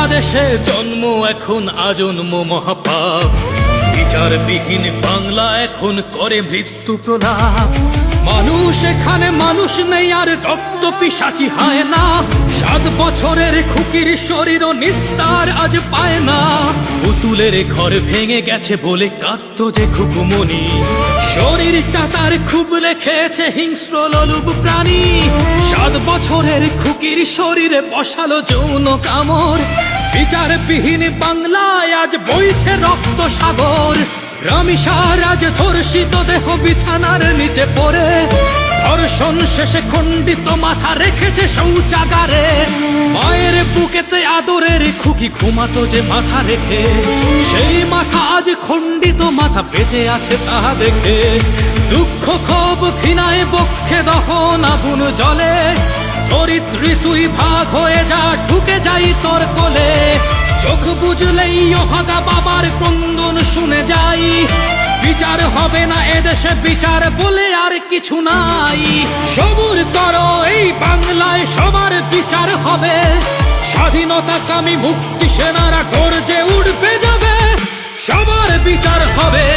বাংলাদেশে জন্ম এখন আজন্ম মহাপাপ। বিচারবিহীন বাংলা এখন করে মৃত্যু প্রলাপ। মানুষ এখানে মানুষ নেই আর রক্ত পিশাচি হয় না। 7 বছরের খুকির শরীরও নিস্তার আজ পায় না। পুতুলের ঘর ভেঙে গেছে বলে কাঁদতো যে খুকুমনি, শরীরটা তার খুব লেখেছে হিংস্র লোলুপ প্রাণী। 7 বছরের খুকির শরীরে বসালো যৌন কামড়। বিচারবিহীন বাংলায় আজ বইছে রক্ত সাগর। রামিসার আজ ধর্ষিত দেহ বিছানার নিচে পড়ে, ধর্ষণ শেষে খণ্ডিত মাথা রেখেছে শৌচাগারে। মায়ের বুকেতে আদরের খুকি ঘুমাতো যে মাথা রেখে, সেই মাথা আজ খণ্ডিত মাথা বেঁচে আছে তা দেখে। দুঃখ ক্ষোভ ঘৃণায় বক্ষে দহন আগুন জ্বলে, ধরিত্রী তুই ভাগ হয়ে যা, ঢুকে যাই তোর কোলে। চোখ বুঝলেই অভাগা বাবার ক্রন্দন শুনে যাই। বিচার হবে না এদেশে, বিচার বলে আর কিছু নাই। সবুর করো, এই বাংলায় সবার বিচার হবে। স্বাধীনতাকামী মুক্তি সেনারা গর্জে উঠবে যাবে, সবার বিচার হবে।